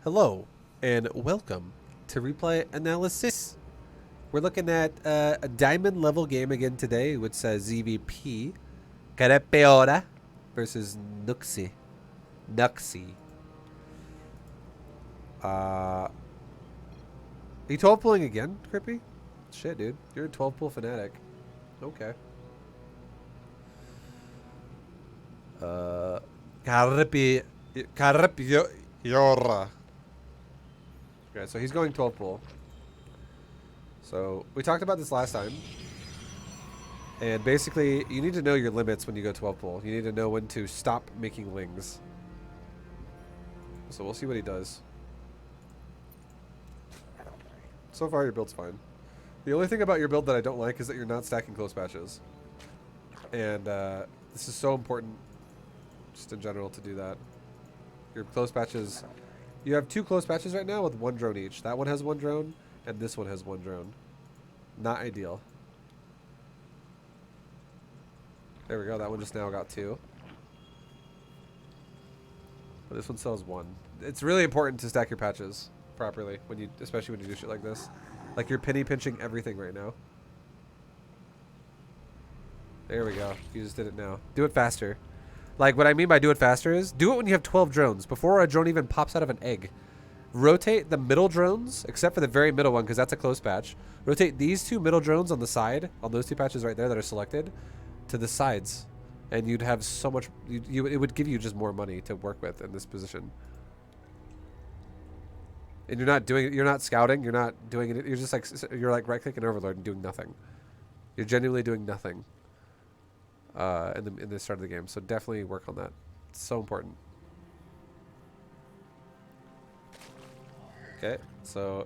Hello, and welcome to Replay Analysis. We're looking at a diamond level game again today, which says ZvP Diamond versus Nuxie. Nuxie. Are you 12 pulling again, Crippy? Shit, dude. You're a 12 pull fanatic. Okay. Crippy. Yora. Okay, so he's going 12 pull. So we talked about this last time. And basically, you need to know your limits when you go 12 pull. You need to know when to stop making lings. So we'll see what he does. So far, your build's fine. The only thing about your build that I don't like is that you're not stacking close patches. And this is so important, just in general, to do that. Your close patches... You have 2 close patches right now with 1 drone each. That one has 1 drone, and this one has 1 drone. Not ideal. There we go. That one just now got 2. But this one still has 1. It's really important to stack your patches properly, when you, especially when you do shit like this. Like you're penny pinching everything right now. There we go. You just did it now. Do it faster. Like, what I mean by do it faster is, do it when you have 12 drones, before a drone even pops out of an egg. Rotate the middle drones, except for the very middle one, because that's a close patch. Rotate these 2 middle drones on the side, on those 2 patches right there that are selected, to the sides. And you'd have so much, it would give you just more money to work with in this position. And you're not doing it, you're not scouting, you're not doing it, you're just like, you're like right-clicking Overlord and doing nothing. You're genuinely doing nothing. In the start of the game, so definitely work on that. It's so important. Okay, so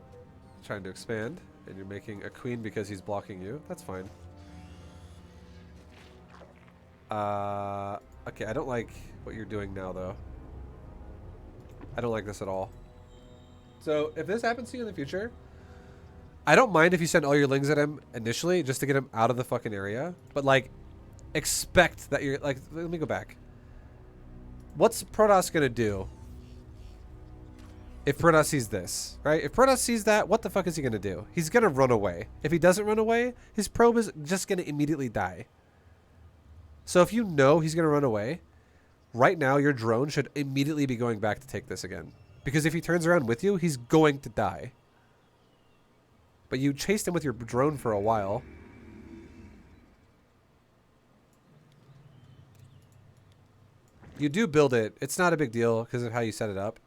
trying to expand, and you're making a queen because he's blocking you. That's fine. Okay, I don't like what you're doing now, though. I don't like this at all. So if this happens to you in the future, I don't mind if you send all your lings at him initially, just to get him out of the fucking area. But like, expect that you're like, let me go back. What's Protoss gonna do if Protoss sees this, right? If Protoss sees that, what the fuck is he gonna do? He's gonna run away. If he doesn't run away, his probe is just gonna immediately die. So if you know he's gonna run away, right now your drone should immediately be going back to take this again. Because if he turns around with you, he's going to die. But you chased him with your drone for a while. You do build it. It's not a big deal because of how you set it up.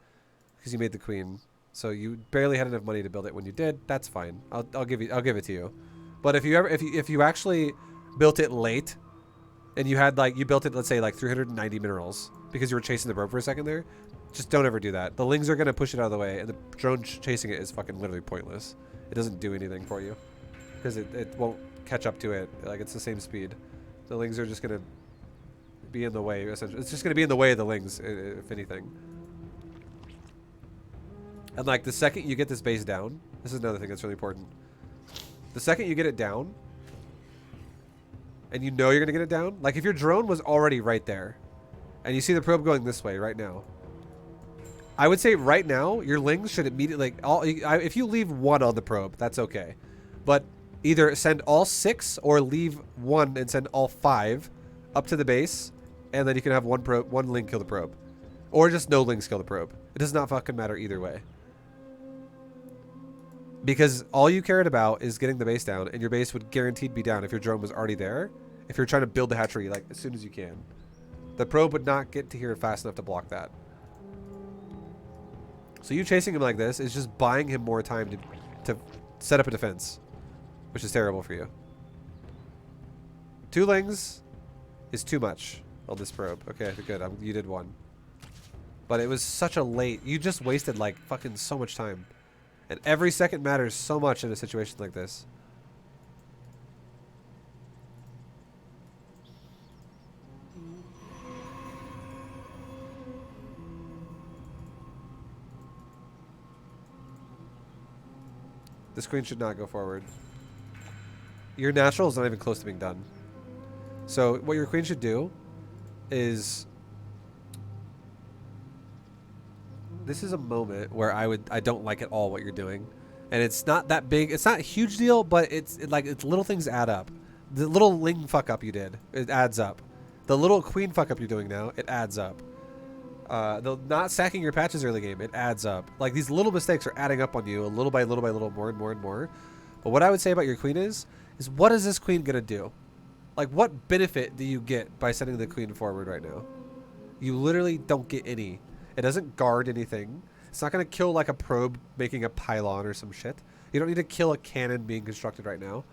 Because you made the queen. So you barely had enough money to build it when you did. That's fine. I'll give it to you. But if you actually built it late and you had like, you built it, let's say like 390 minerals because you were chasing the probe for a second there, just don't ever do that. The lings are going to push it out of the way, and the drone chasing it is fucking literally pointless. It doesn't do anything for you because it won't catch up to it. Like, it's the same speed. The lings are just going to be in the way, essentially. It's just going to be in the way of the lings, if anything. And like, the second you get this base down, this is another thing that's really important. The second you get it down, and you know you're going to get it down, like if your drone was already right there, and you see the probe going this way right now, I would say right now, your lings should immediately, like, if you leave 1 on the probe, that's okay. But either send all 6 or leave 1 and send all 5 up to the base, and then you can have one ling kill the probe. Or just no lings kill the probe. It does not fucking matter either way. Because all you cared about is getting the base down, and your base would guaranteed be down if your drone was already there. If you're trying to build the hatchery, like, as soon as you can. The probe would not get to here fast enough to block that. So you chasing him like this is just buying him more time to set up a defense. Which is terrible for you. 2 lings is too much on this probe. Okay, good. You did 1. But it was such a late... You just wasted, like, fucking so much time. And every second matters so much in a situation like this. This queen should not go forward. Your natural is not even close to being done. So what your queen should do is this is a moment where I don't like at all what you're doing, and it's not that big. It's not a huge deal, but it's little things add up. The little ling fuck up you did, it adds up. The little queen fuck up you're doing now, it adds up. The not stacking your patches early game, it adds up. Like, these little mistakes are adding up on you a little by little by little, more and more and more. But what I would say about your queen is what is this queen gonna do? Like, what benefit do you get by sending the queen forward right now? You literally don't get any. It doesn't guard anything. It's not gonna kill like a probe making a pylon or some shit. You don't need to kill a cannon being constructed right now.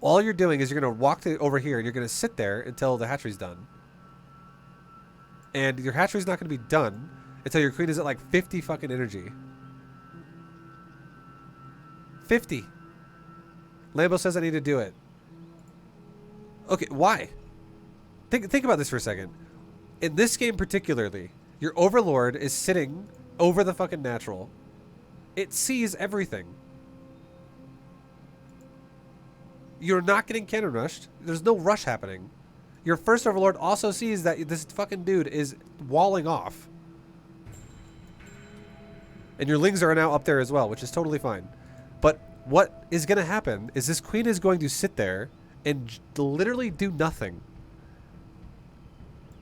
All you're doing is you're gonna walk over here and you're gonna sit there until the hatchery's done. And your hatchery's not gonna be done until your queen is at like 50 fucking energy. 50. Lambo says I need to do it. Okay, why? Think about this for a second. In this game particularly, your overlord is sitting over the fucking natural. It sees everything. You're not getting cannon rushed. There's no rush happening. Your first overlord also sees that this fucking dude is walling off. And your lings are now up there as well, which is totally fine. But what is going to happen is this queen is going to sit there and literally do nothing.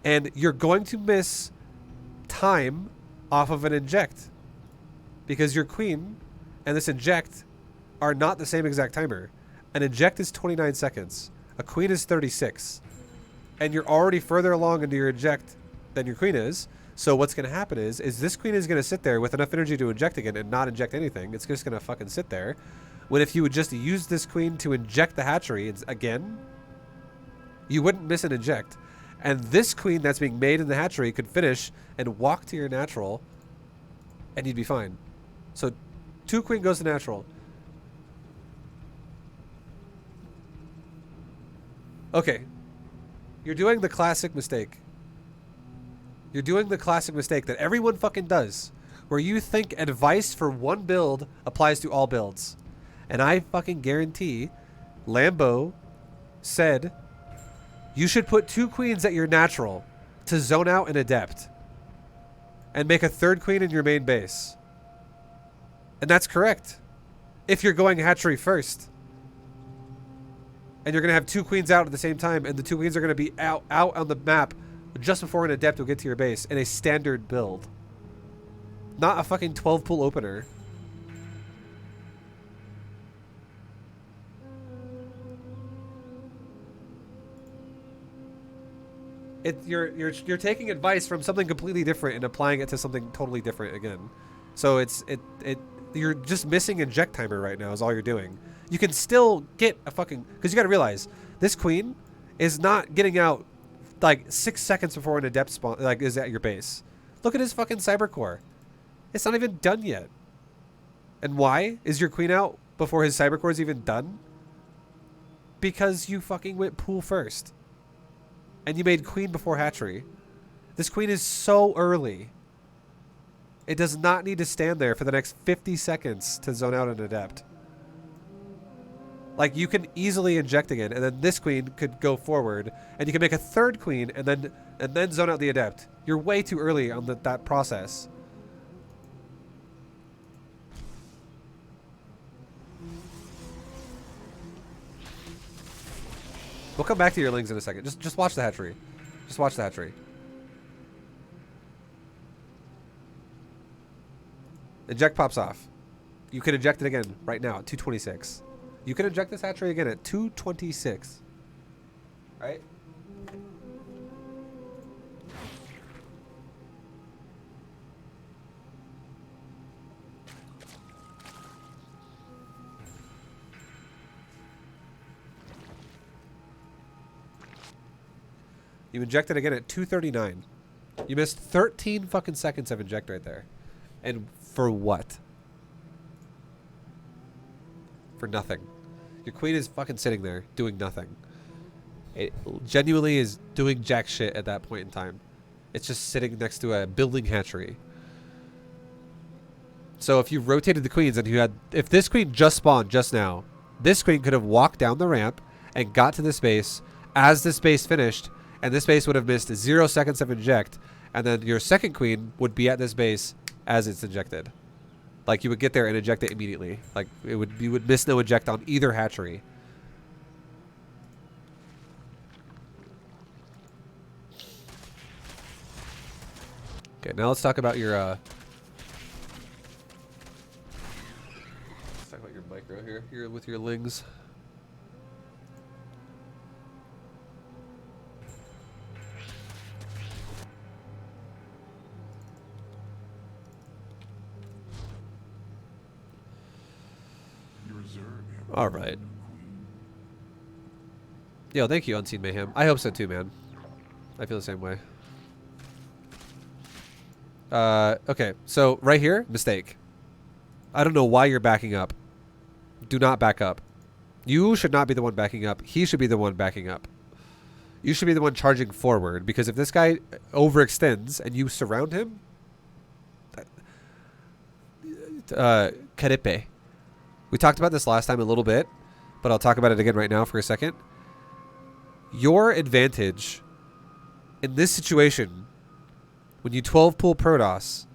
And you're going to miss time off of an inject. Because your queen and this inject are not the same exact timer. An inject is 29 seconds. A queen is 36. And you're already further along into your inject than your queen is. So what's going to happen is this queen is going to sit there with enough energy to inject again and not inject anything. It's just going to fucking sit there. When if you would just use this queen to inject the hatchery again, you wouldn't miss an inject. And this queen that's being made in the hatchery could finish and walk to your natural and you'd be fine. So 2 queen goes to natural. Okay. You're doing the classic mistake. You're doing the classic mistake that everyone fucking does, where you think advice for one build applies to all builds. And I fucking guarantee Lambo said you should put 2 queens at your natural to zone out an adept and make a 3rd queen in your main base. And that's correct. If you're going hatchery first. And you're going to have 2 queens out at the same time, and the 2 queens are going to be out on the map just before an adept will get to your base in a standard build. Not a fucking 12 pool opener. You're taking advice from something completely different and applying it to something totally different again. So you're just missing inject timer right now is all you're doing. You can still get a fucking, because you got to realize this queen is not getting out like 6 seconds before an adept spawn is at your base. Look at his fucking cybercore. It's not even done yet. And why is your queen out before his cybercore is even done? Because you fucking went pool first. And you made queen before hatchery. This queen is so early. It does not need to stand there for the next 50 seconds to zone out an adept. Like, you can easily inject again, and then this queen could go forward, and you can make a 3rd queen, and then zone out the adept. You're way too early on that process. We'll come back to your lings in a second. Just watch the hatchery. Just watch the hatchery. Inject pops off. You can inject it again right now at 226. You can inject this hatchery again at 226. Right? You inject it again at 239. You missed 13 fucking seconds of inject right there. And for what? For nothing. Your queen is fucking sitting there doing nothing. It genuinely is doing jack shit at that point in time. It's just sitting next to a building hatchery. So if you rotated the queens and you had... If this queen just spawned just now, this queen could have walked down the ramp and got to this base as this base finished, and this base would have missed 0 seconds of inject, and then your second queen would be at this base as it's injected. Like you would get there and inject it immediately. Like you would miss no eject on either hatchery. Okay, now let's talk about your let's talk about your micro here. Here with your lings. All right. Yo, thank you, Unseen Mayhem. I hope so too, man. I feel the same way. Okay, so right here, mistake. I don't know why you're backing up. Do not back up. You should not be the one backing up. He should be the one backing up. You should be the one charging forward, because if this guy overextends and you surround him, Karepe. We talked about this last time a little bit, but I'll talk about it again right now for a second. Your advantage in this situation, when you 12 pull Protoss,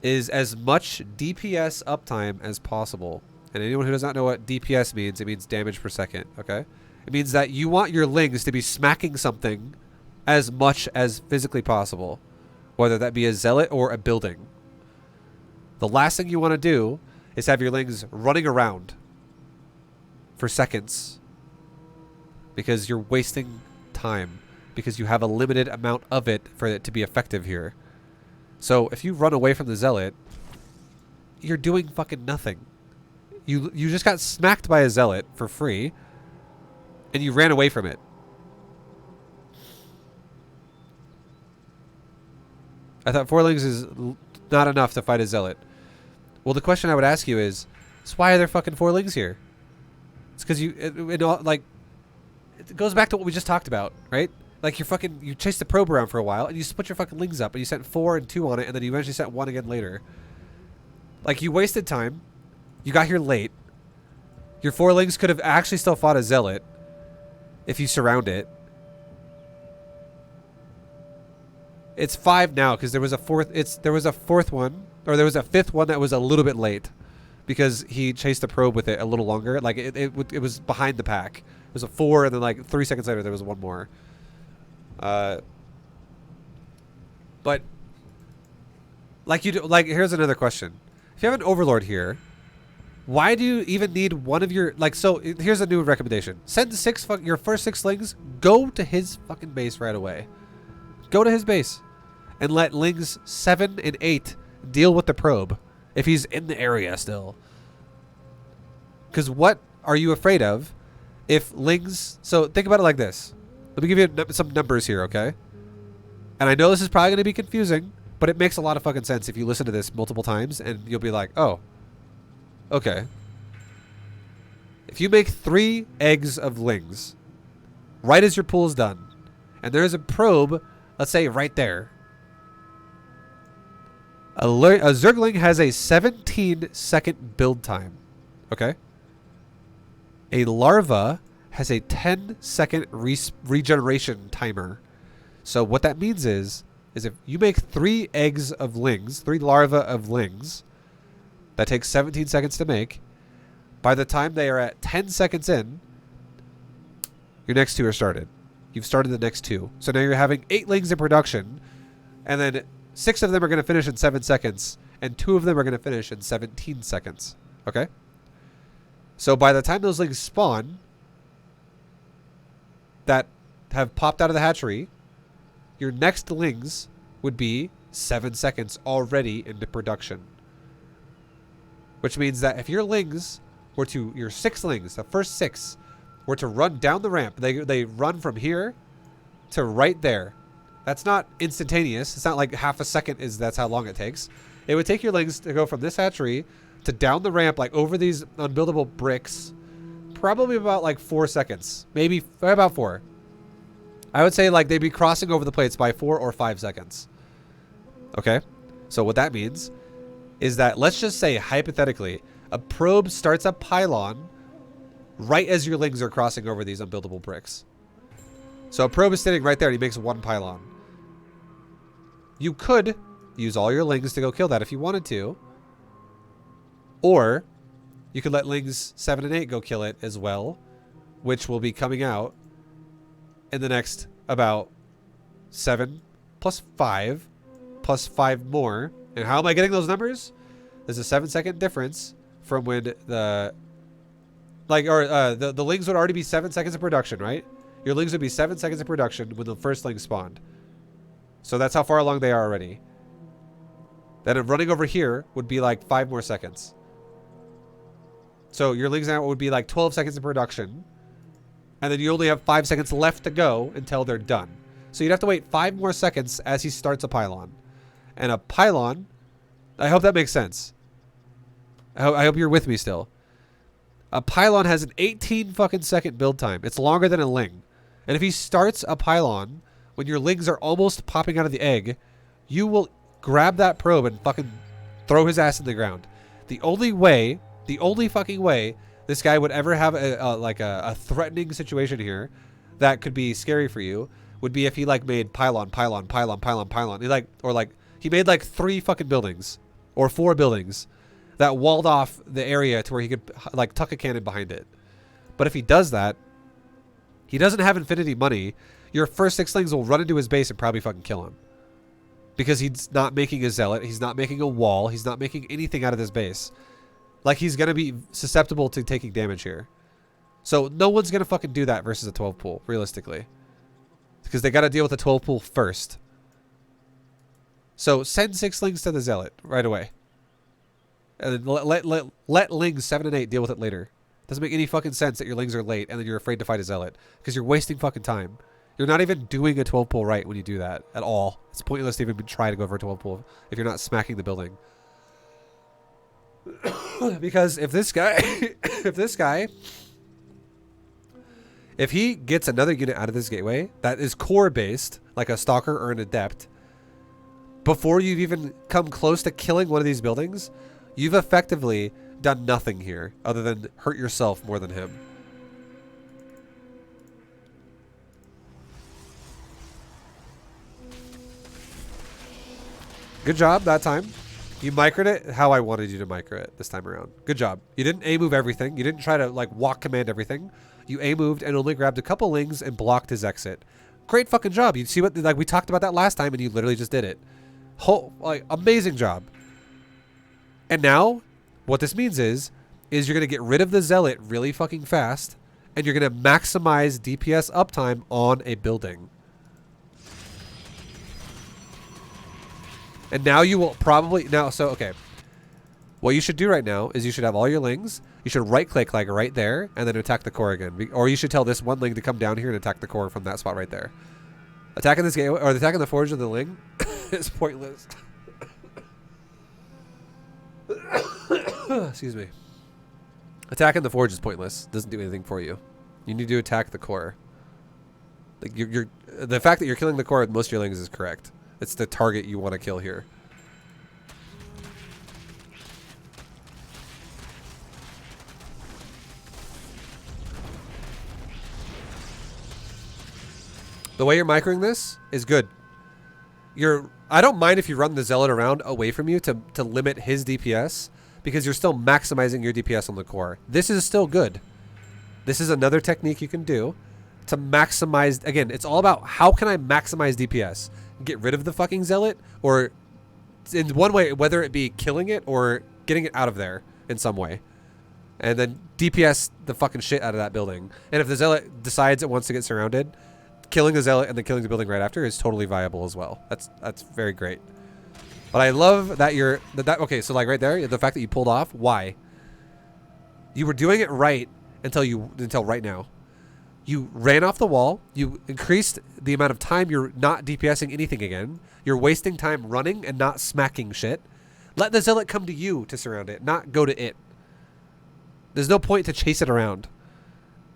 is as much DPS uptime as possible. And anyone who does not know what DPS means, it means damage per second, okay? It means that you want your lings to be smacking something as much as physically possible, whether that be a zealot or a building. The last thing you want to do is have your lings running around for seconds, because you're wasting time, because you have a limited amount of it for it to be effective here. So if you run away from the zealot, you're doing fucking nothing. You just got smacked by a zealot for free, and you ran away from it. I thought 4 lings is not enough to fight a zealot. Well, the question I would ask you is why are there fucking 4 lings here? It's because it goes back to what we just talked about, right? Like you chased the probe around for a while and you split your fucking lings up and you sent 4 and 2 on it, and then you eventually sent 1 again later. Like, you wasted time. You got here late. Your 4 lings could have actually still fought a zealot if you surround it. It's 5 now because there was a fourth one. Or there was a 5th one that was a little bit late because he chased the probe with it a little longer. Like, it was behind the pack. It was a 4, and then like 3 seconds later there was 1 more. But like here's another question. If you have an overlord here, why do you even need one of your, like, so here's a new recommendation. Send your first 6 lings, go to his fucking base right away. Go to his base and let lings 7 and 8 deal with the probe if he's in the area still. Because what are you afraid of if lings... So think about it like this. Let me give you some numbers here, okay? And I know this is probably going to be confusing, but it makes a lot of fucking sense if you listen to this multiple times, and you'll be like, oh, okay. If you make 3 eggs of lings right as your pool is done, and there's a probe, let's say right there, a Zergling has a 17-second build time, okay? A larva has a 10-second regeneration timer. So what that means is if you make 3 eggs of lings, 3 larvae of lings, that takes 17 seconds to make. By the time they are at 10 seconds in, your next 2 are started. You've started the next 2. So now you're having 8 lings in production, and then 6 of them are going to finish in 7 seconds, and 2 of them are going to finish in 17 seconds. Okay? So by the time those lings spawn that have popped out of the hatchery, your next lings would be 7 seconds already into production. Which means that if your lings were to, your 6 lings, the first 6, were to run down the ramp, they run from here to right there. That's not instantaneous. It's not like half a second that's how long it takes. It would take your lings to go from this hatchery to down the ramp, like over these unbuildable bricks, probably about like 4 seconds. Maybe about 4. I would say like they'd be crossing over the plates by 4 or 5 seconds. Okay? So what that means is that, let's just say hypothetically, a probe starts a pylon right as your lings are crossing over these unbuildable bricks. So a probe is sitting right there and he makes 1 pylon. You could use all your lings to go kill that if you wanted to. Or you could let lings 7 and 8 go kill it as well, which will be coming out in the next about 7 plus 5 plus 5 more. And how am I getting those numbers? There's a 7-second difference from when the lings would already be 7 seconds of production, right? Your lings would be 7 seconds of production when the first ling spawned. So that's how far along they are already. Then running over here would be like 5 more seconds. So your lings now would be like 12 seconds of production. And then you only have 5 seconds left to go until they're done. So you'd have to wait 5 more seconds as he starts a pylon. And a pylon, I hope that makes sense. I hope you're with me still. A pylon has an 18 fucking second build time. It's longer than a ling. And if he starts a pylon when your lings are almost popping out of the egg, you will grab that probe and fucking throw his ass in the ground. The only fucking way this guy would ever have a threatening situation here that could be scary for you would be if he like made pylon. He made like 3 fucking buildings or 4 buildings that walled off the area to where he could like tuck a cannon behind it. But if he does that, he doesn't have infinity money. Your first 6 lings will run into his base and probably fucking kill him. Because he's not making a zealot. He's not making a wall. He's not making anything out of this base. Like, he's going to be susceptible to taking damage here. So no one's going to fucking do that versus a 12 pool, realistically. Because they got to deal with the 12 pool first. So send 6 lings to the zealot right away. And then let lings 7 and 8 deal with it later. Doesn't make any fucking sense that your lings are late and then you're afraid to fight a zealot. Because you're wasting fucking time. You're not even doing a 12 pool right when you do that at all. It's pointless to even try to go for a 12 pool if you're not smacking the building. Because if this guy, if he gets another unit out of this gateway that is core based, like a stalker or an adept, before you've even come close to killing one of these buildings, you've effectively done nothing here other than hurt yourself more than him. Good job that time. You microed it how I wanted you to micro it this time around. Good job. You didn't A-move everything. You didn't try to like walk command everything. You A-moved and only grabbed a couple lings and blocked his exit. Great fucking job. You see what, like, we talked about that last time and you literally just did it. Amazing job. And now what this means is you're going to get rid of the zealot really fucking fast and you're going to maximize DPS uptime on a building. And now you will probably okay. What you should do right now is you should have all your lings. You should right click like right there and then attack the core again. Or you should tell this one ling to come down here and attack the core from that spot right there. Attacking this gateway or attacking the forge of the ling is pointless. Excuse me. Attacking the forge is pointless. Doesn't do anything for you. You need to attack the core. Like the fact that you're killing the core with most of your lings is correct. It's the target you want to kill here. The way you're microing this is good. I don't mind if you run the zealot around away from you to limit his DPS because you're still maximizing your DPS on the core. This is still good. This is another technique you can do to maximize. Again, it's all about how can I maximize DPS? Get rid of the fucking zealot, or in one way, whether it be killing it or getting it out of there in some way, and then DPS the fucking shit out of that building. And if the zealot decides it wants to get surrounded, killing the zealot and then killing the building right after is totally viable as well. That's very great. But I love that okay, so like right there, the fact that you pulled off, why? You were doing it right until right now. You ran off the wall. You increased the amount of time you're not DPSing anything again. You're wasting time running and not smacking shit. Let the zealot come to you to surround it, not go to it. There's no point to chase it around.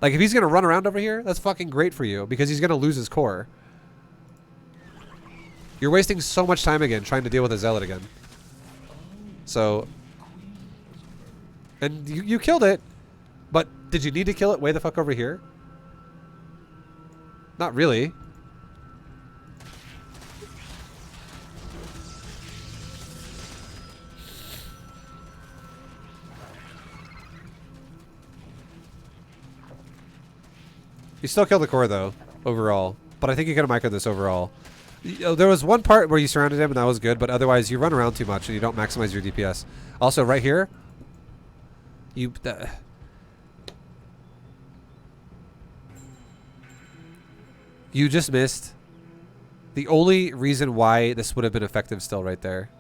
Like, if he's going to run around over here, that's fucking great for you because he's going to lose his core. You're wasting so much time again trying to deal with a zealot again. So, and you killed it, but did you need to kill it way the fuck over here? Not really. You still killed the core, though, overall. But I think you could have microed this overall. There was one part where you surrounded him, and that was good, but otherwise you run around too much, and you don't maximize your DPS. Also, right here, you... you just missed the only reason why this would have been effective still right there.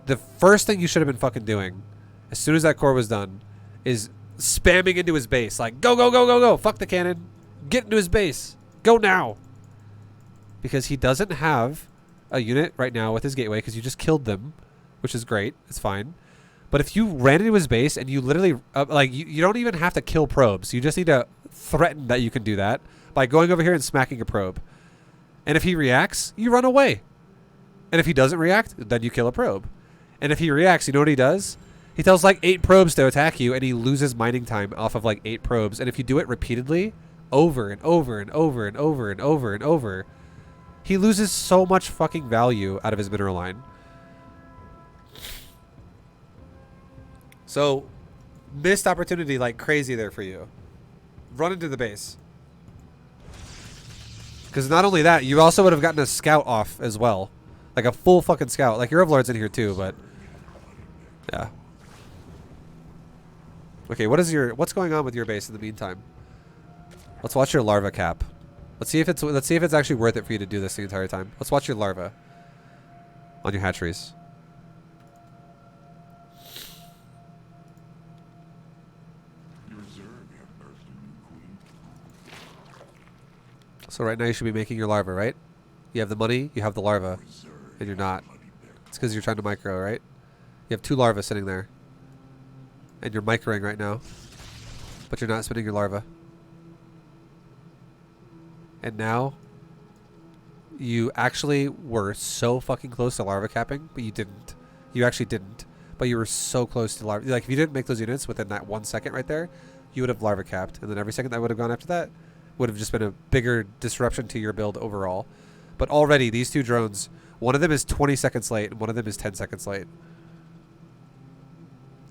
The first thing you should have been fucking doing, as soon as that core was done, is spamming into his base. Like, go, go, go, go, go. Fuck the cannon. Get into his base. Go now. Because he doesn't have a unit right now with his gateway because you just killed them, which is great. It's fine. But if you ran into his base and you literally, you don't even have to kill probes. You just need to threaten that you can do that by going over here and smacking a probe. And if he reacts, you run away. And if he doesn't react, then you kill a probe. And if he reacts, you know what he does? He tells like 8 probes to attack you, and he loses mining time off of like 8 probes. And if you do it repeatedly, over and over and over and over and over and over, he loses so much fucking value out of his mineral line. So, missed opportunity like crazy there for you. Run into the base. Because not only that, you also would have gotten a scout off as well. Like a full fucking scout. Like your Overlord's in here too, but... yeah. Okay, what's going on with your base in the meantime? Let's watch your larva cap. Let's see if it's actually worth it for you to do this the entire time. Let's watch your larva on your hatcheries. So right now you should be making your larva, right? You have the money, you have the larva, and you're not. It's because you're trying to micro, right? You have 2 larvae sitting there. And you're microing right now. But you're not spinning your larva. And now, you actually were so fucking close to larva capping, but you didn't. You actually didn't. But you were so close to larva. Like, if you didn't make those units within that 1 second right there, you would have larva capped. And then every second that would have gone after that would have just been a bigger disruption to your build overall. But already, these 2 drones, one of them is 20 seconds late, and one of them is 10 seconds late.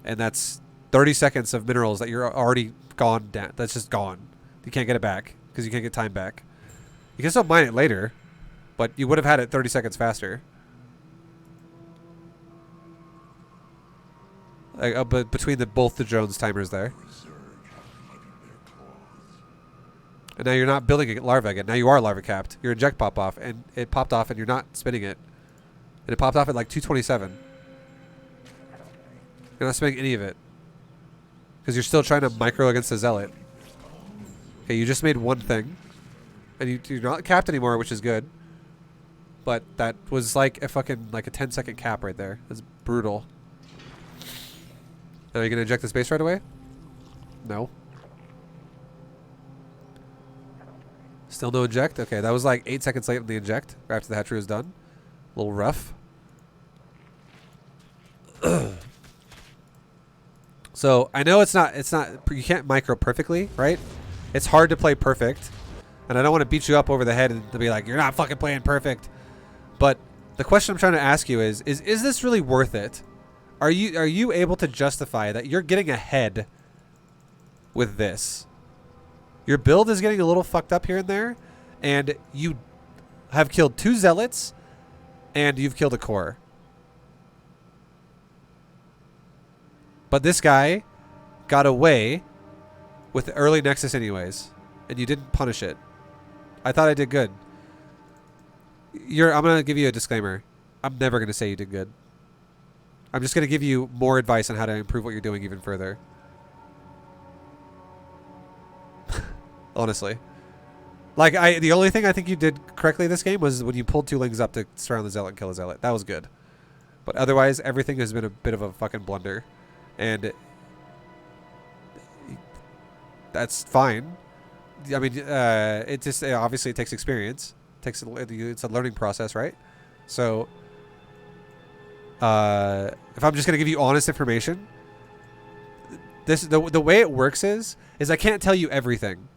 And that's 30 seconds of minerals that you're already gone down. That's just gone. You can't get it back, because you can't get time back. You can still mine it later, but you would have had it 30 seconds faster. But between both the drones timers there. And now you're not building a larva again. Now you are larva capped. Your inject pop off, and it popped off, and you're not spinning it. And it popped off at like 227. You're not spinning any of it. Because you're still trying to micro against the zealot. Okay, you just made one thing. And you're not capped anymore, which is good. But that was like a fucking, like a 10-second cap right there. That's brutal. Now, are you going to inject this base right away? No. Still no inject? Okay, that was like 8 seconds late on the inject. Right after the hatchery was done. A little rough. So, I know it's not, you can't micro perfectly, right? It's hard to play perfect. And I don't want to beat you up over the head and to be like, you're not fucking playing perfect. But the question I'm trying to ask you is this really worth it? Are you able to justify that you're getting ahead with this? Your build is getting a little fucked up here and there, and you have killed 2 zealots, and you've killed a core. But this guy got away with the early Nexus anyways, and you didn't punish it. I thought I did good. I'm going to give you a disclaimer. I'm never going to say you did good. I'm just going to give you more advice on how to improve what you're doing even further. Honestly. Like, the only thing I think you did correctly this game was when you pulled 2 lings up to surround the zealot and kill a zealot. That was good. But otherwise, everything has been a bit of a fucking blunder. And that's fine. I mean, obviously it takes experience. It's a learning process, right? So, if I'm just going to give you honest information, the way it works is I can't tell you everything.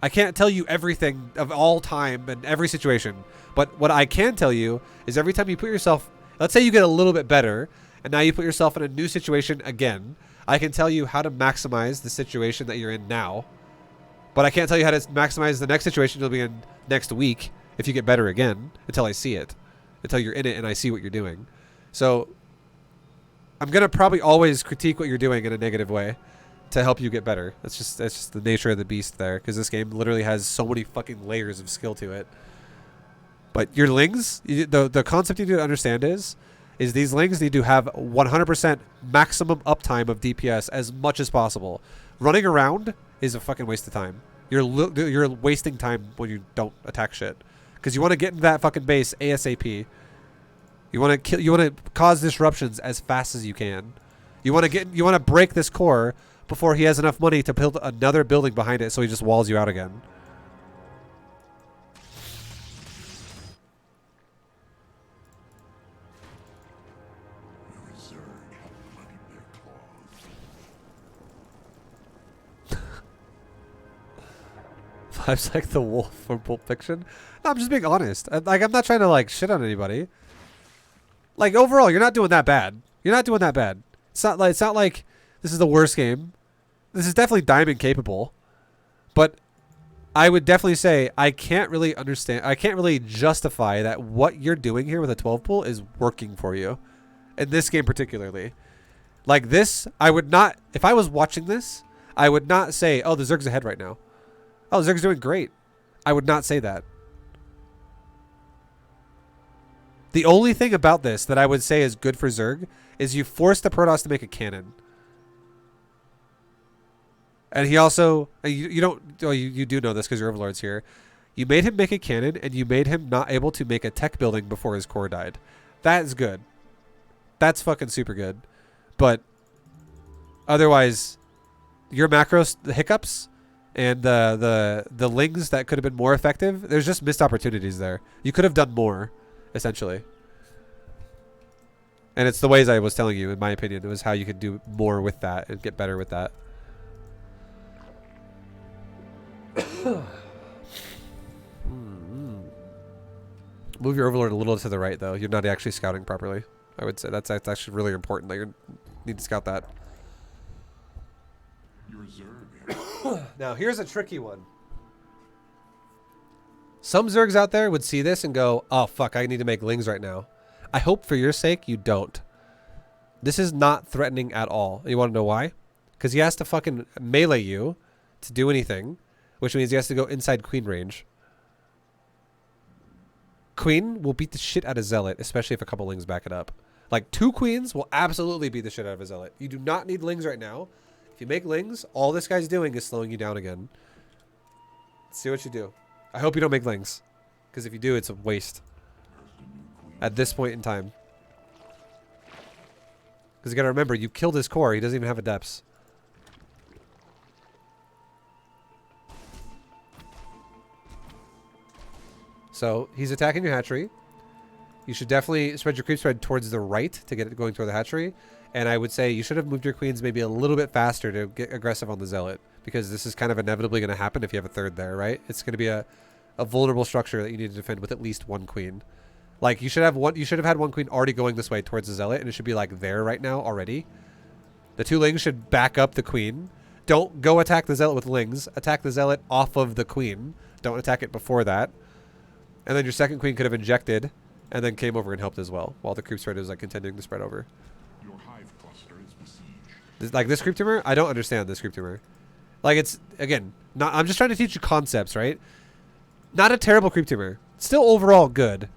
I can't tell you everything of all time and every situation. But what I can tell you is every time you put yourself, let's say you get a little bit better, and now you put yourself in a new situation again, I can tell you how to maximize the situation that you're in now, but I can't tell you how to maximize the next situation you'll be in next week if you get better again until I see it, until you're in it and I see what you're doing. So I'm going to probably always critique what you're doing in a negative way to help you get better. That's just the nature of the beast there, because this game literally has so many fucking layers of skill to it. But your lings, the concept you need to understand is these lings need to have 100% maximum uptime of DPS as much as possible. Running around is a fucking waste of time. You're wasting time when you don't attack shit, because you want to get into that fucking base ASAP. You want to kill. You want to cause disruptions as fast as you can. You want to break this core before he has enough money to build another building behind it, so he just walls you out again. Vibes like the wolf from Pulp Fiction. No, I'm just being honest. Like, I'm not trying to like shit on anybody. Like, overall, you're not doing that bad. You're not doing that bad. It's not like this is the worst game. This is definitely Diamond capable, but I would definitely say I can't really understand. I can't really justify that what you're doing here with a 12 pull is working for you in this game particularly. Like this, I would not. If I was watching this, I would not say, "Oh, the Zerg's ahead right now. Oh, Zerg's doing great." I would not say that. The only thing about this that I would say is good for Zerg is you force the Protoss to make a cannon. And he also, you don't, oh, you do know this because your Overlord's here. You made him make a cannon, and you made him not able to make a tech building before his core died. That is good. That's fucking super good. But otherwise, your macros, the hiccups, and the lings that could have been more effective, there's just missed opportunities there. You could have done more, essentially. And it's the ways I was telling you, in my opinion. It was how you could do more with that and get better with that. Move your Overlord a little to the right, though. You're not actually scouting properly. I would say that's actually really important that you need to scout that. Now, here's a tricky one. Some Zergs out there would see this and go, "Oh, fuck, I need to make lings right now." I hope for your sake you don't. This is not threatening at all. You want to know why? Because he has to fucking melee you to do anything, which means he has to go inside Queen range. Queen will beat the shit out of Zealot, especially if a couple lings back it up. Like, 2 Queens will absolutely beat the shit out of a Zealot. You do not need lings right now. If you make lings, all this guy's doing is slowing you down again. Let's see what you do. I hope you don't make lings, because if you do, it's a waste at this point in time. Because you gotta remember, you killed his core. He doesn't even have a depths. So he's attacking your hatchery. You should definitely spread your creep spread towards the right to get it going toward the hatchery. And I would say you should have moved your queens maybe a little bit faster to get aggressive on the Zealot, because this is kind of inevitably going to happen if you have a third there, right? It's going to be a vulnerable structure that you need to defend with at least 1 queen. Like, you should have had 1 queen already going this way towards the Zealot, and it should be like there right now already. The 2 lings should back up the queen. Don't go attack the Zealot with lings. Attack the Zealot off of the queen. Don't attack it before that. And then your second queen could have injected and then came over and helped as well, while the creep spread is like continuing to spread over. Your hive cluster is besieged. Like this creep tumor, I don't understand this creep tumor. Like, it's, again, not. I'm just trying to teach you concepts, right? Not a terrible creep tumor. Still overall good.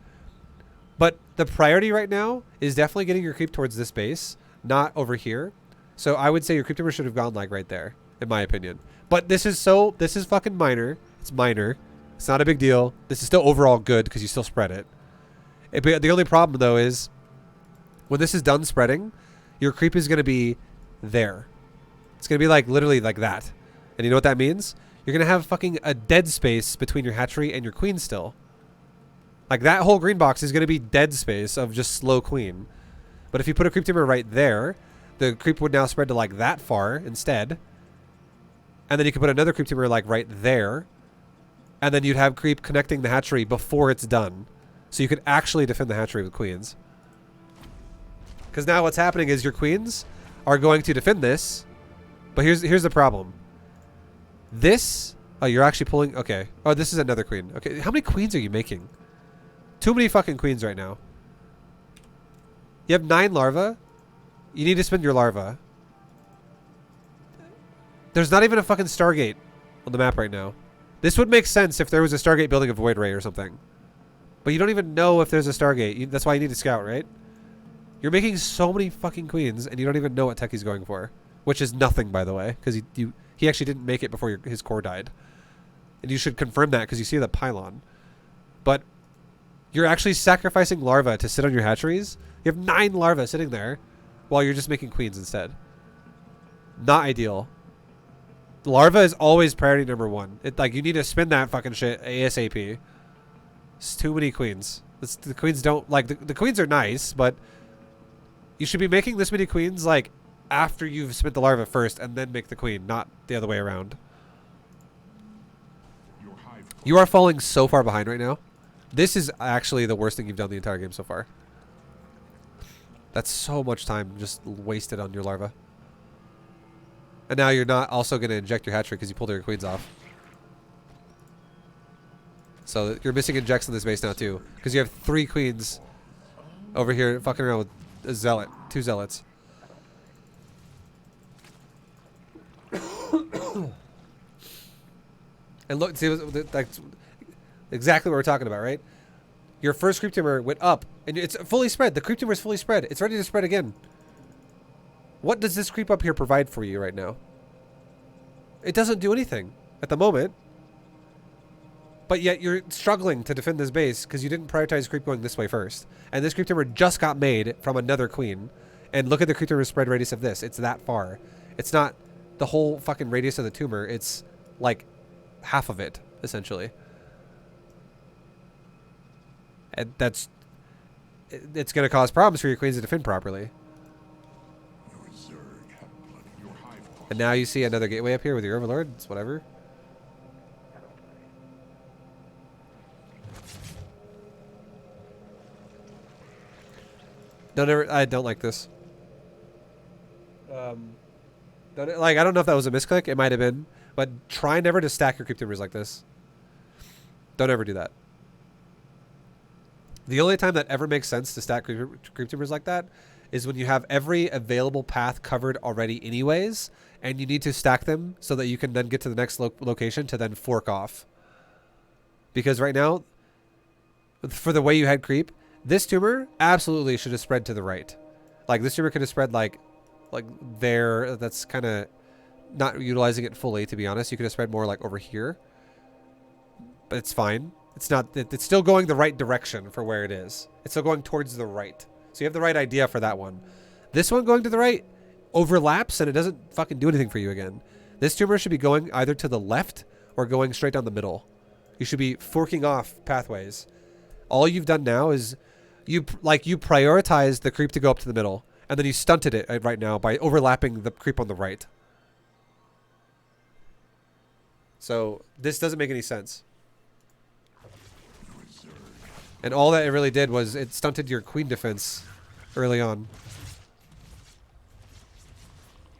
But the priority right now is definitely getting your creep towards this base, not over here. So I would say your creep tumor should have gone like right there, in my opinion. But this is fucking minor. It's minor. It's not a big deal. This is still overall good because you still spread it. The only problem, though, is when this is done spreading, your creep is going to be there. It's going to be like literally like that. And you know what that means? You're going to have fucking a dead space between your hatchery and your queen still. Like, that whole green box is going to be dead space of just slow queen. But if you put a creep tumor right there, the creep would now spread to like that far instead. And then you could put another creep tumor like right there. And then you'd have creep connecting the hatchery before it's done. So you could actually defend the hatchery with queens. Because now what's happening is your queens are going to defend this. But here's the problem. This... Oh, you're actually pulling... Okay. Oh, this is another queen. Okay, how many queens are you making? Too many fucking queens right now. You have 9 larvae. You need to spend your larva. There's not even a fucking Stargate on the map right now. This would make sense if there was a Stargate building a Void Ray or something. But you don't even know if there's a Stargate. That's why you need to scout, right? You're making so many fucking queens, and you don't even know what tech he's going for. Which is nothing, by the way. Because he actually didn't make it before his core died. And you should confirm that because you see the pylon. But you're actually sacrificing larvae to sit on your hatcheries. You have 9 larvae sitting there while you're just making queens instead. Not ideal. Larva is always priority number 1. Like, you need to spin that fucking shit ASAP. It's too many queens. The queens don't... Like, the queens are nice, but... You should be making this many queens, like, after you've spent the larva first and then make the queen, not the other way around. You are falling so far behind right now. This is actually the worst thing you've done the entire game so far. That's so much time just wasted on your larva. And now you're not also going to inject your hatchery because you pulled your queens off. So you're missing injects in this base now too. Because you have 3 queens over here fucking around with a zealot. 2 zealots. And look, see, that's exactly what we're talking about, right? Your first creep tumor went up, and it's fully spread. The creep tumor is fully spread. It's ready to spread again. What does this creep up here provide for you right now? It doesn't do anything at the moment. But yet you're struggling to defend this base because you didn't prioritize creep going this way first. And this creep tumor just got made from another queen. And look at the creep tumor spread radius of this. It's that far. It's not the whole fucking radius of the tumor. It's like half of it, essentially. And it's going to cause problems for your queens to defend properly. And now you see another gateway up here with your overlord. It's whatever. I don't like this. I don't know if that was a misclick. It might have been. But try never to stack your creep tumors like this. Don't ever do that. The only time that ever makes sense to stack creep tumors like that is when you have every available path covered already anyways, and you need to stack them so that you can then get to the next location to then fork off. Because right now, for the way you had creep, this tumor absolutely should have spread to the right. Like, this tumor could have spread like there. That's kind of not utilizing it fully, to be honest. You could have spread more like over here. But it's fine. It's not. It's still going the right direction for where it is. It's still going towards the right. So you have the right idea for that one. This one going to the right overlaps and it doesn't fucking do anything for you again. This tumor should be going either to the left or going straight down the middle. You should be forking off pathways. All you've done now is you prioritized the creep to go up to the middle, and then you stunted it right now by overlapping the creep on the right. So this doesn't make any sense. And all that it really did was it stunted your queen defense early on.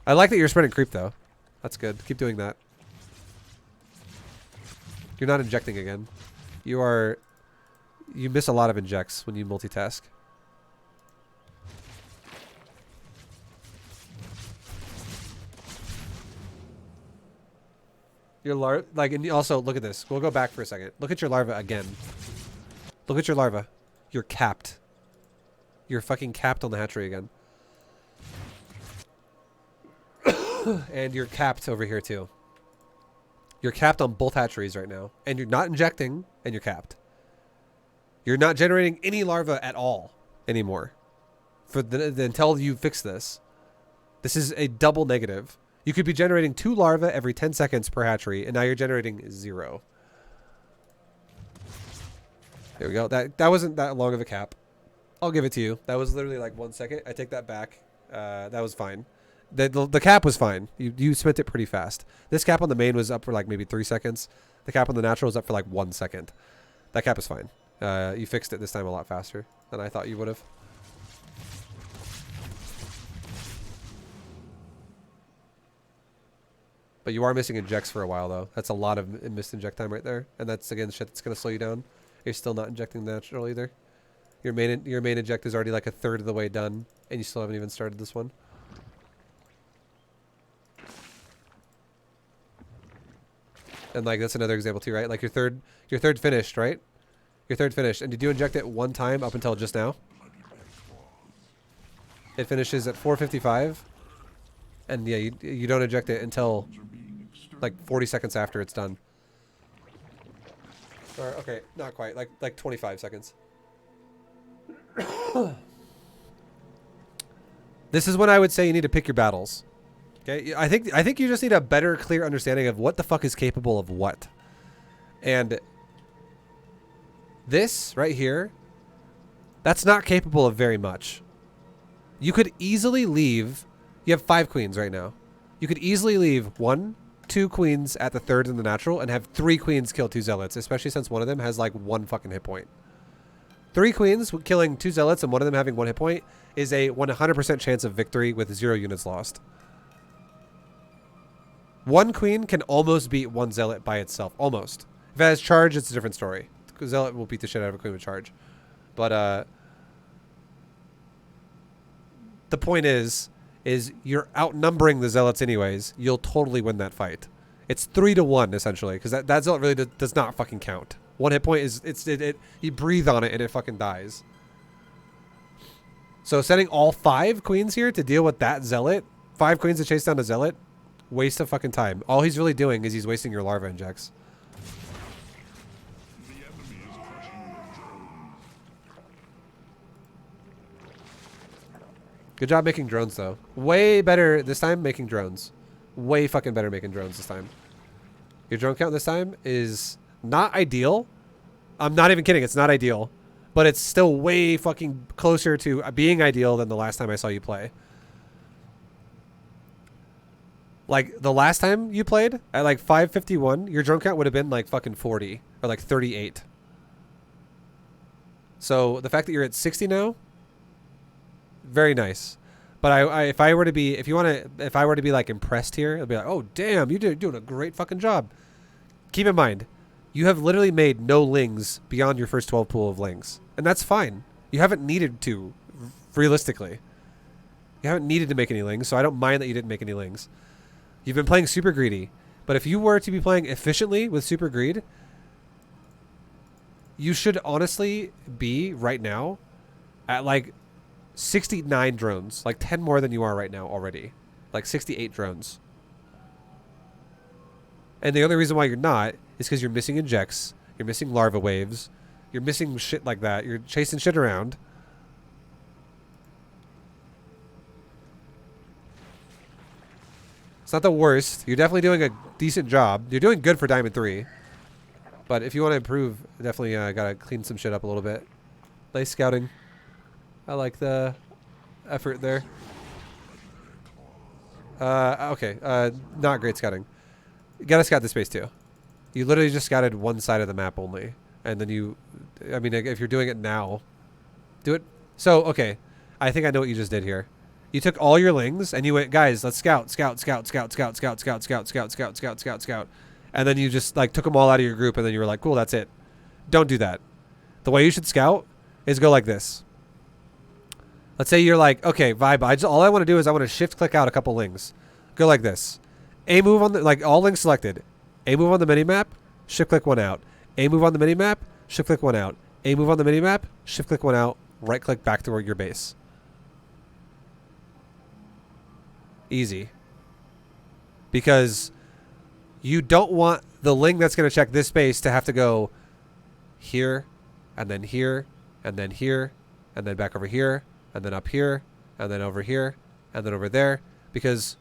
I like that you're spreading creep though. That's good. Keep doing that. You're not injecting again. You miss a lot of injects when you multitask. Your and also look at this. We'll go back for a second. Look at your larva again. Look at your larva. You're capped. You're fucking capped on the hatchery again. And you're capped over here too. You're capped on both hatcheries right now. And you're not injecting, and you're capped. You're not generating any larvae at all anymore. Until you fix this. This is a double negative. You could be generating 2 larvae every 10 seconds per hatchery, and now you're generating 0. There we go. That wasn't that long of a cap. I'll give it to you. That was literally like 1 second. I take that back. That was fine. The cap was fine. You spent it pretty fast. This cap on the main was up for like maybe 3 seconds. The cap on the natural was up for like 1 second. That cap is fine. You fixed it this time a lot faster than I thought you would have. But you are missing injects for a while, though. That's a lot of missed inject time right there. And that's, again, shit that's going to slow you down. You're still not injecting natural either. Your main inject is already like a third of the way done, and you still haven't even started this one. And like that's another example too, right? Like your third finished, right? Your third finished. And did you inject it one time up until just now? It finishes at 4:55. And yeah, you don't inject it until like 40 seconds after it's done. Or okay, not quite. Like 25 seconds. This is when I would say you need to pick your battles. Okay, I think you just need a better, clear understanding of what the fuck is capable of what. And this right here, that's not capable of very much. You could easily leave. You have 5 queens right now. You could easily leave 1, 2 queens at the third in the natural and have 3 queens kill 2 zealots, especially since one of them has like 1 fucking hit point. 3 queens killing 2 zealots and one of them having 1 hit point is a 100% chance of victory with 0 units lost. 1 queen can almost beat 1 zealot by itself. Almost. If it has charge, it's a different story. Zealot will beat the shit out of a queen with charge. But the point is you're outnumbering the zealots anyways. You'll totally win that fight. It's 3-1 essentially, because that zealot really does not fucking count. 1 hit point is you breathe on it and it fucking dies. So sending all 5 queens here to deal with that zealot, 5 queens to chase down a zealot, waste of fucking time. All he's really doing is he's wasting your larva injects. Good job making drones, though. Way better this time making drones. Way fucking better making drones this time. Your drone count this time is not ideal. I'm not even kidding. It's not ideal. But it's still way fucking closer to being ideal than the last time I saw you play. Like, the last time you played, at like 551, your drone count would have been like fucking 40. Or like 38. So, the fact that you're at 60 now, very nice. But if I were to be like impressed here, I'd be like, oh damn, you're doing a great fucking job. Keep in mind, you have literally made no lings beyond your first 12 pool of lings. And that's fine. You haven't needed to, realistically. You haven't needed to make any lings, so I don't mind that you didn't make any lings. You've been playing super greedy. But if you were to be playing efficiently with super greed, you should honestly be, right now, at like 69 drones. Like 10 more than you are right now already. Like 68 drones. And the only reason why you're not is because you're missing injects. You're missing larva waves. You're missing shit like that. You're chasing shit around. It's not the worst. You're definitely doing a decent job. You're doing good for Diamond 3. But if you want to improve, definitely gotta clean some shit up a little bit. Nice scouting. I like the effort there. Okay. Not great scouting. You gotta scout the space too. You literally just scouted one side of the map only. And then you... I mean, if you're doing it now, do it... So, okay. I think I know what you just did here. You took all your lings and you went, guys, let's scout, scout, scout, scout, scout, scout, scout, scout, scout, scout, scout, scout, scout. And then you just like took them all out of your group and then you were like, cool, that's it. Don't do that. The way you should scout is go like this. Let's say you're like, okay, vibe, all I want to do is I want to shift click out a couple lings. Go like this. A move on the, like all lings selected. A move on the minimap, shift click one out. A move on the minimap, shift click one out. A move on the minimap, shift click one out. Right click back to your base. Easy. Because you don't want the ling that's going to check this space to have to go here, and then here, and then here, and then back over here, and then up here, and then over here, and then over there. Because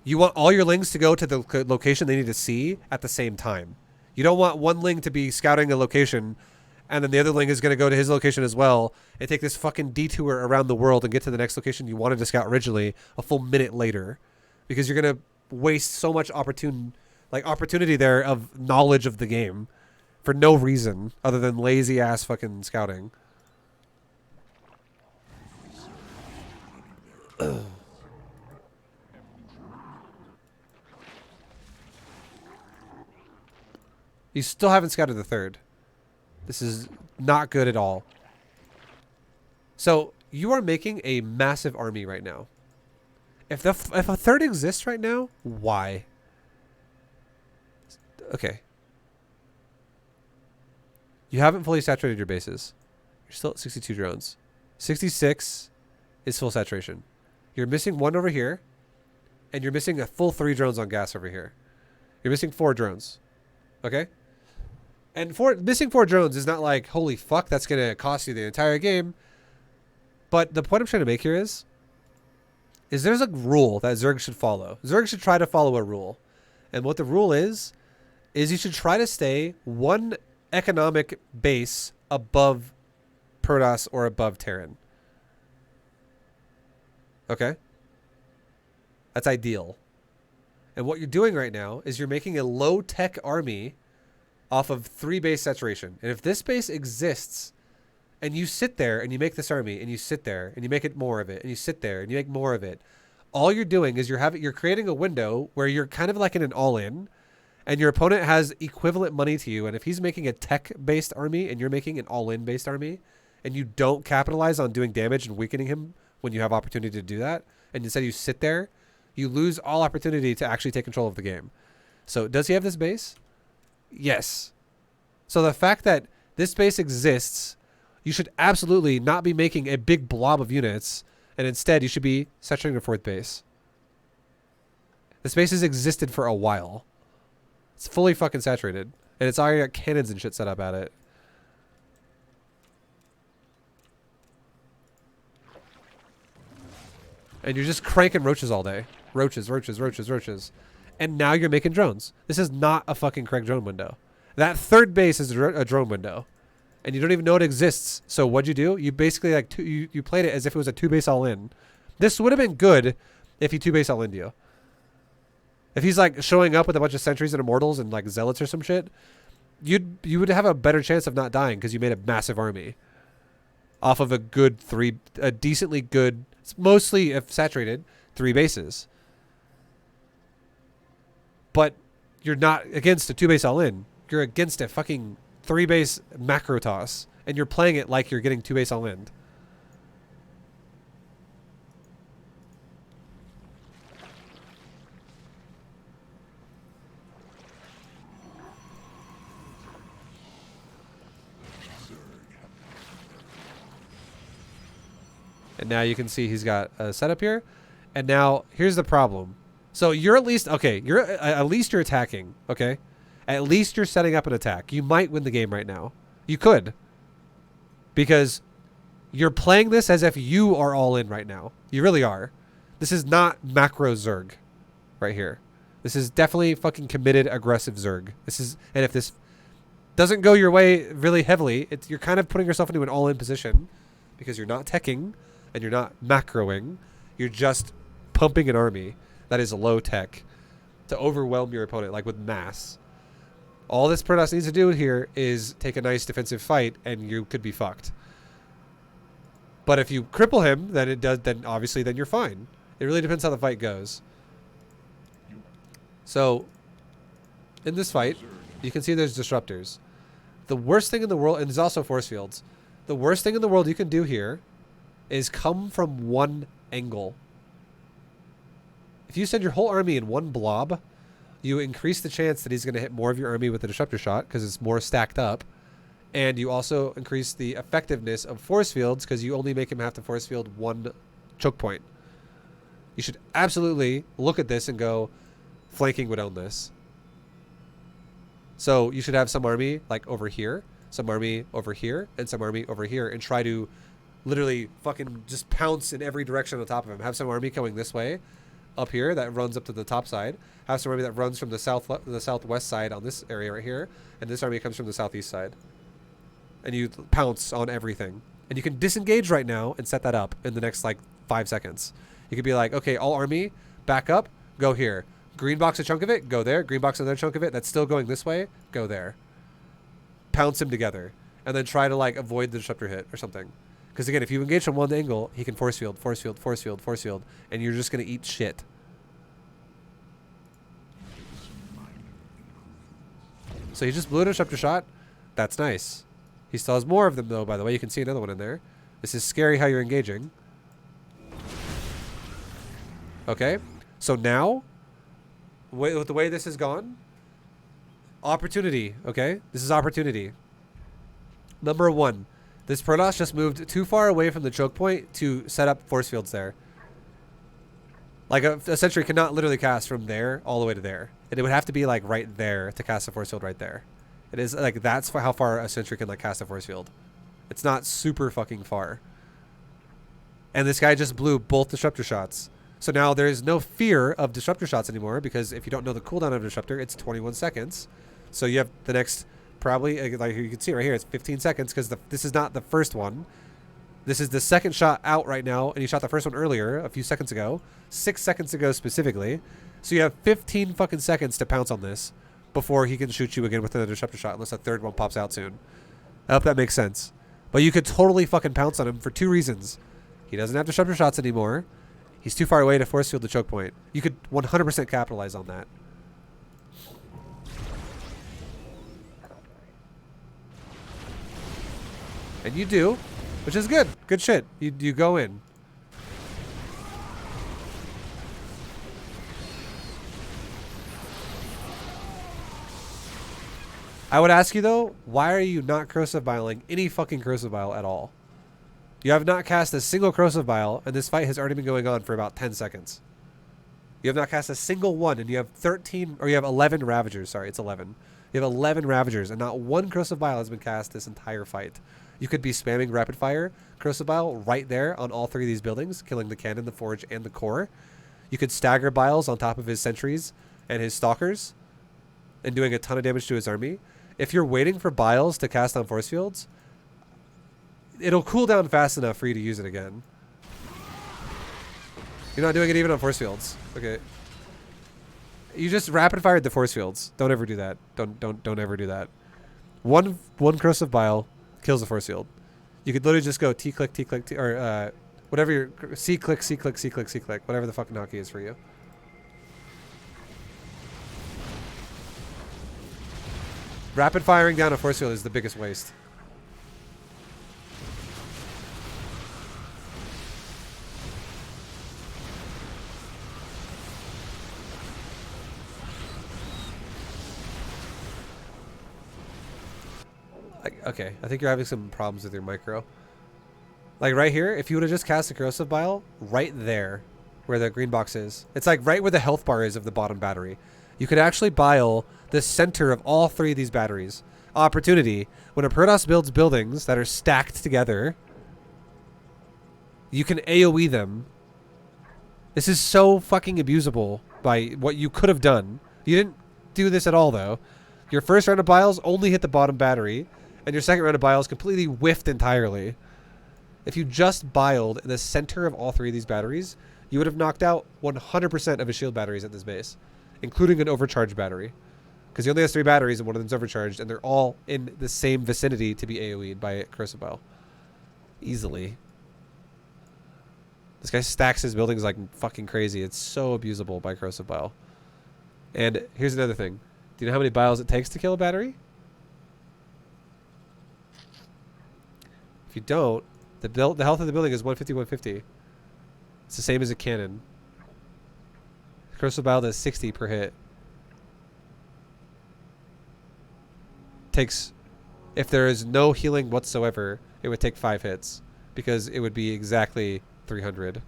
you want all your lings to go to the location they need to see at the same time. You don't want one ling to be scouting a location and then the other ling is going to go to his location as well and take this fucking detour around the world and get to the next location you wanted to scout originally a full minute later. Because you're going to waste so much opportunity there of knowledge of the game for no reason other than lazy ass fucking scouting. You still haven't scouted the third. This is not good at all. So you are making a massive army right now. If a third exists right now, why? Okay. You haven't fully saturated your bases. You're still at 62 drones. 66 is full saturation. You're missing 1 over here, and you're missing a full 3 drones on gas over here. You're missing 4 drones. Okay? And missing 4 drones is not like, holy fuck, that's going to cost you the entire game. But the point I'm trying to make here is there's a rule that Zerg should follow. Zerg should try to follow a rule. And what the rule is you should try to stay 1 economic base above Protoss or above Terran. Okay? That's ideal. And what you're doing right now is you're making a low-tech army off of 3 base saturation. And if this base exists, and you sit there and you make this army, and you sit there and you make it more of it, and you sit there and you make more of it, all you're doing is you're creating a window where you're kind of like in an all-in, and your opponent has equivalent money to you. And if he's making a tech-based army and you're making an all-in based army, and you don't capitalize on doing damage and weakening him when you have opportunity to do that, and instead you sit there, you lose all opportunity to actually take control of the game. So does he have this base? Yes. So the fact that this base exists, you should absolutely not be making a big blob of units, and instead you should be saturating the 4th base. This base has existed for a while. It's fully fucking saturated, and it's already got cannons and shit set up at it. And you're just cranking roaches all day. Roaches, roaches, roaches, roaches. And now you're making drones. This is not a fucking correct drone window. That 3rd base is a drone window. And you don't even know it exists. So what'd you do? You basically like you played it as if it was a 2-base all-in. This would have been good if he 2-base all-in you. If he's like showing up with a bunch of sentries and immortals and like zealots or some shit, you would have a better chance of not dying because you made a massive army off of a decently good, mostly if saturated, 3 bases. But you're not against a 2-base all-in. You're against a fucking 3-base macro toss, and you're playing it like you're getting 2-base all-in. And now you can see he's got a setup here. And now here's the problem. So you're at least, okay, at least you're attacking, okay? At least you're setting up an attack. You might win the game right now. You could. Because you're playing this as if you are all in right now. You really are. This is not macro Zerg right here. This is definitely fucking committed, aggressive Zerg. And if this doesn't go your way really heavily, you're kind of putting yourself into an all-in position because you're not teching and you're not macroing. You're just pumping an army that is low tech to overwhelm your opponent, like with mass. All this Protoss needs to do here is take a nice defensive fight, and you could be fucked. But if you cripple him, then obviously you're fine. It really depends how the fight goes. So, in this fight, you can see there's disruptors. The worst thing in the world, and there's also force fields. The worst thing in the world you can do here is come from one angle. If you send your whole army in one blob, you increase the chance that he's going to hit more of your army with a disruptor shot because it's more stacked up. And you also increase the effectiveness of force fields because you only make him have to force field one choke point. You should absolutely look at this and go, flanking would own this. So you should have some army like over here, some army over here, and some army over here, and try to literally fucking just pounce in every direction on top of him. Have some army going this way, up here, that runs up to the top side. Have some army that runs from the southwest side on this area right here, and this army comes from the southeast side. And you pounce on everything. And you can disengage right now and set that up in the next like 5 seconds. You could be like, okay, all army, back up, go here. Green box a chunk of it, go there. Green box another chunk of it that's still going this way, go there. Pounce him together. And then try to like avoid the disruptor hit or something. Because again, if you engage from one angle, he can force field, force field, force field, force field, and you're just going to eat shit. So he just blew a disruptor shot. That's nice. He still has more of them, though, by the way. You can see another one in there. This is scary how you're engaging. Okay. So now, with the way this has gone, opportunity, okay? This is opportunity. Number one, this Protoss just moved too far away from the choke point to set up force fields there. Like a sentry cannot literally cast from there all the way to there. And it would have to be like right there to cast a force field right there. It is like that's how far a sentry can like cast a force field. It's not super fucking far. And this guy just blew both disruptor shots. So now there's no fear of disruptor shots anymore because if you don't know the cooldown of disruptor, it's 21 seconds. So you have the next probably like you can see right here, it's 15 seconds because this is not the first one. This is the second shot out right now, and he shot the first one earlier, a few seconds ago. 6 seconds ago specifically. So you have 15 fucking seconds to pounce on this before he can shoot you again with another disruptor shot, unless a third one pops out soon. I hope that makes sense. But you could totally fucking pounce on him for 2 reasons. He doesn't have disruptor shots anymore. He's too far away to force field the choke point. You could 100% capitalize on that. And you do. Which is good. Good shit. You go in. I would ask you though, why are you not corrosive biling any fucking corrosive bile at all? You have not cast a single corrosive bile, and this fight has already been going on for about 10 seconds. You have not cast a single one, and you have 13, or you have 11 Ravagers. Sorry, it's 11. You have 11 Ravagers, and not one corrosive bile has been cast this entire fight. You could be spamming rapid fire corrosive bile right there on all 3 of these buildings, killing the cannon, the forge, and the core. You could stagger biles on top of his sentries and his stalkers, and doing a ton of damage to his army. If you're waiting for biles to cast on force fields, it'll cool down fast enough for you to use it again. You're not doing it even on force fields. Okay. You just rapid fired the force fields. Don't ever do that. Don't ever do that. One corrosive bile kills the force field. You could literally just go T-click, T-click, or whatever your C-click, C-click, C-click, C-click, whatever the fucking hotkey is for you. Rapid firing down a force field is the biggest waste. Okay, I think you're having some problems with your micro. Like right here, if you would have just cast a corrosive bile right there where the green box is, it's like right where the health bar is of the bottom battery. You could actually bile the center of all 3 of these batteries. Opportunity. When a Protoss builds buildings that are stacked together, you can AoE them. This is so fucking abusable by what you could have done. You didn't do this at all, though. Your first round of biles only hit the bottom battery, and your second round of biles completely whiffed entirely. If you just biled in the center of all 3 of these batteries, you would have knocked out 100% of his shield batteries at this base, including an overcharged battery. Because he only has 3 batteries and one of them's overcharged, and they're all in the same vicinity to be AoE'd by corrosive bile. Easily. This guy stacks his buildings like fucking crazy. It's so abusable by corrosive bile. And here's another thing. Do you know how many biles it takes to kill a battery? If you don't, the health of the building is 150, 150. It's the same as a cannon. Corrosive bile does 60 per hit. Takes, if there is no healing whatsoever, it would take 5 hits because it would be exactly 300.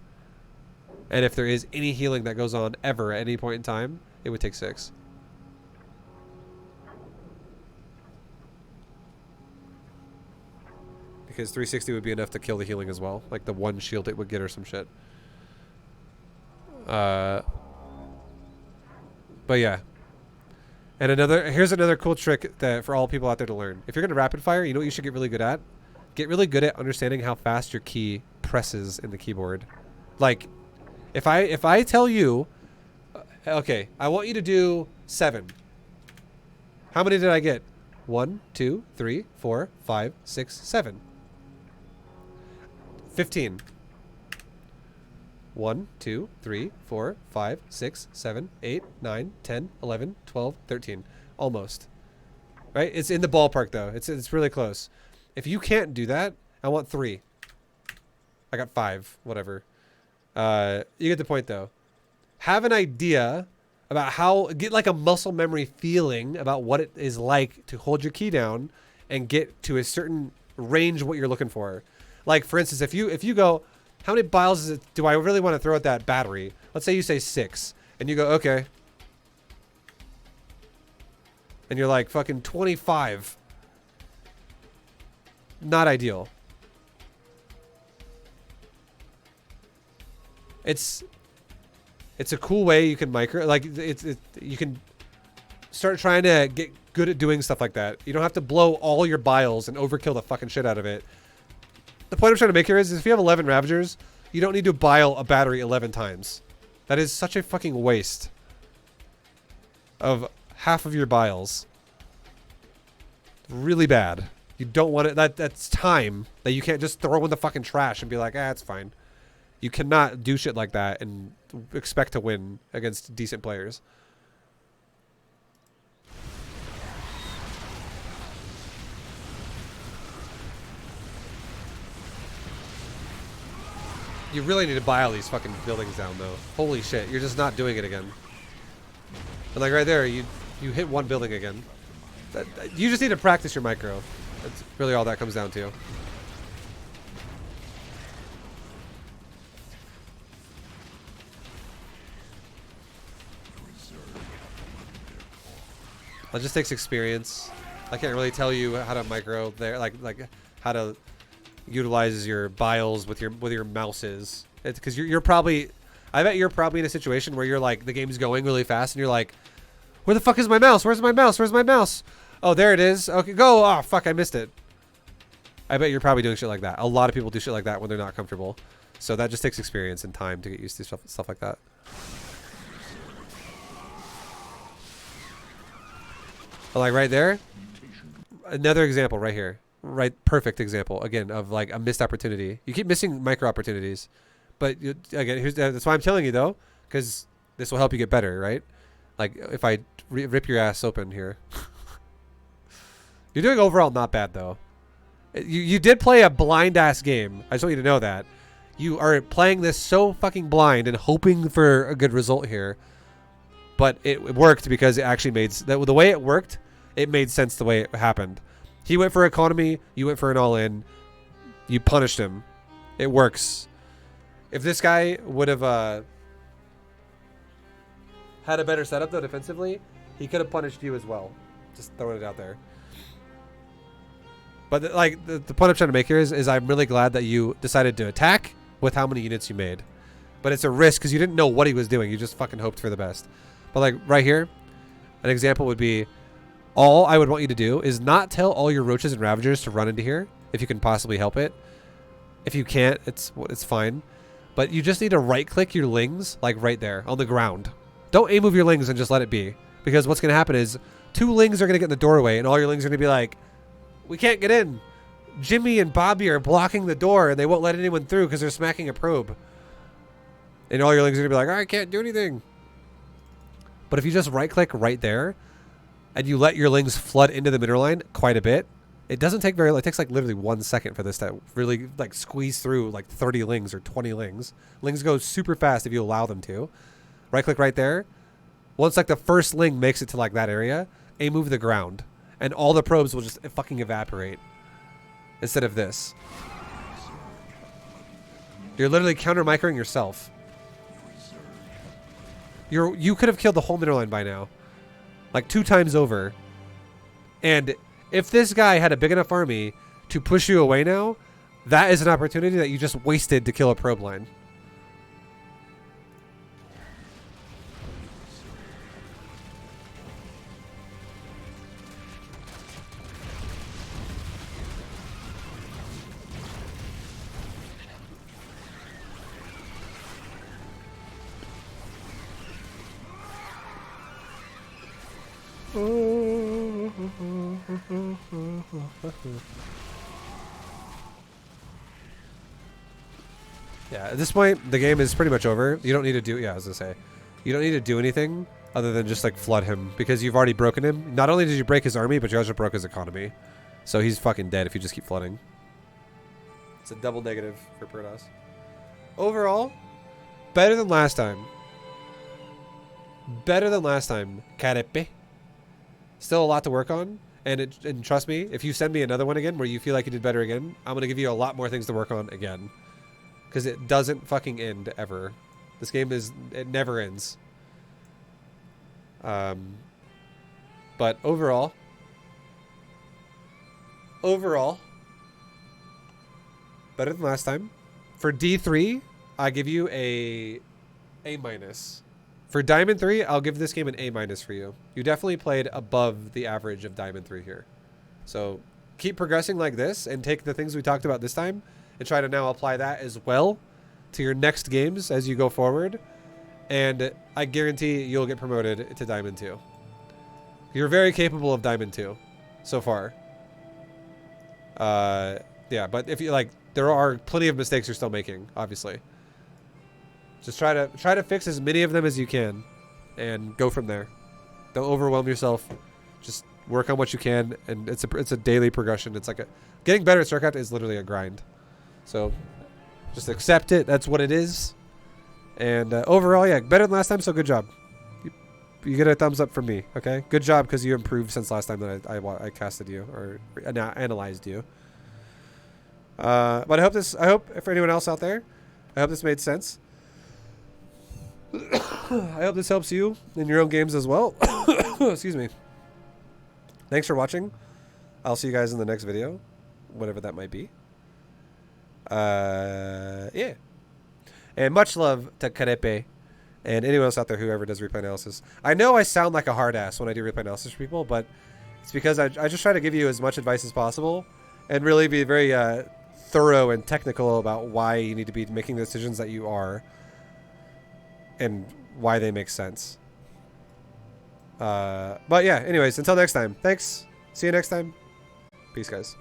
And if there is any healing that goes on ever at any point in time, it would take 6. Because 360 would be enough to kill the healing as well. Like the one shield it would get or some shit. But yeah. And here's another cool trick that for all people out there to learn. If you're going to rapid fire, you know what you should get really good at? Get really good at understanding how fast your key presses in the keyboard. Like, if I tell you, okay, I want you to do 7. How many did I get? 1, 2, 3, 4, 5, 6, 7. 15. 1, 2, 3, 4, 5, 6, 7, 8, 9, 10, 11, 12, 13. Almost. right? It's in the ballpark though. It's really close. If you can't do that, I want 3. I got 5, whatever. You get the point though. Have an idea about get like a muscle memory feeling about what it is like to hold your key down and get to a certain range of what you're looking for. Like for instance, if you go, how many biles do I really want to throw at that battery? Let's say you say 6 and you go, okay. And you're like fucking 25. Not ideal. It's a cool way you can micro, like you can start trying to get good at doing stuff like that. You don't have to blow all your biles and overkill the fucking shit out of it. The point I'm trying to make here is if you have 11 Ravagers, you don't need to bile a battery 11 times. That is such a fucking waste of half of your biles. Really bad. You don't want it. That's time that you can't just throw in the fucking trash and be like, it's fine. You cannot do shit like that and expect to win against decent players. You really need to buy all these fucking buildings down though. Holy shit, you're just not doing it again. And like right there, you hit one building again. You just need to practice your micro. That's really all that comes down to. It just takes experience. I can't really tell you how to micro there, like how to utilize your biles with your mouses. It's because you're probably, I bet you're probably in a situation where you're like the game's going really fast and you're like, where the fuck is my mouse? Where's my mouse? Where's my mouse? Oh, there it is. Okay, go. Oh fuck, I missed it. I bet you're probably doing shit like that. A lot of people do shit like that when they're not comfortable. So that just takes experience and time to get used to stuff like that. Like right there, another example right here, right? Perfect example again of like a missed opportunity. You keep missing micro opportunities, but again, that's why I'm telling you though, because this will help you get better, right? Like if I rip your ass open here, you're doing overall not bad though. You did play a blind ass game. I just want you to know that you are playing this so fucking blind and hoping for a good result here, but it worked because it actually made the way it worked. It made sense the way it happened. He went for economy. You went for an all-in. You punished him. It works. If this guy would have had a better setup though defensively, he could have punished you as well. Just throwing it out there. But the point I'm trying to make here is I'm really glad that you decided to attack with how many units you made. But it's a risk because you didn't know what he was doing. You just fucking hoped for the best. But like right here, an example would be, all I would want you to do is not tell all your roaches and ravagers to run into here if you can possibly help it. If you can't, it's fine. But you just need to right-click your lings like right there on the ground. Don't A-move your lings and just let it be. Because what's going to happen is 2 lings are going to get in the doorway and all your lings are going to be like, we can't get in. Jimmy and Bobby are blocking the door and they won't let anyone through because they're smacking a probe. And all your lings are going to be like, I can't do anything. But if you just right-click right there, and you let your lings flood into the mineral line quite a bit, it doesn't take very long. It takes like literally 1 second for this to really like squeeze through like 30 lings or 20 lings. Lings go super fast if you allow them to. Right-click right there. Once like the first ling makes it to like that area, A-move the ground. And all the probes will just fucking evaporate. Instead of this. You're literally counter-microing yourself. You could have killed the whole mineral line by now. Like 2 times over. And if this guy had a big enough army to push you away now, that is an opportunity that you just wasted to kill a probe line. Yeah, at this point, the game is pretty much over. You don't need to do... Yeah, I was going to say. You don't need to do anything other than just like flood him because you've already broken him. Not only did you break his army, but you also broke his economy. So he's fucking dead if you just keep flooding. It's a double negative for Protoss. Overall, better than last time. Better than last time, Carepe. Still a lot to work on. And trust me, if you send me another one again where you feel like you did better again, I'm going to give you a lot more things to work on again. Because it doesn't fucking end ever. This game it never ends. But overall, better than last time. For D3, I give you a minus. For Diamond 3, I'll give this game an A minus for you. You definitely played above the average of Diamond 3 here. So keep progressing like this and take the things we talked about this time and try to now apply that as well to your next games as you go forward. And I guarantee you'll get promoted to Diamond 2. You're very capable of Diamond 2 so far. Yeah, but if you like, there are plenty of mistakes you're still making, obviously. Just try to fix as many of them as you can and go from there. Don't overwhelm yourself. Just work on what you can, and it's a daily progression. It's like getting better at StarCraft is literally a grind. So just accept it. That's what it is. And overall, yeah, better than last time, so good job. You get a thumbs up from me, okay? Good job because you improved since last time that I casted you or analyzed you. But I hope for anyone else out there, I hope this made sense. I hope this helps you in your own games as well. Excuse me. Thanks for watching. I'll see you guys in the next video, whatever that might be. Yeah. And much love to Carepe and anyone else out there who ever does replay analysis. I know I sound like a hard ass when I do replay analysis for people, but it's because I just try to give you as much advice as possible and really be very thorough and technical about why you need to be making the decisions that you are and why they make sense. But yeah, anyways, until next time. Thanks. See you next time. Peace, guys.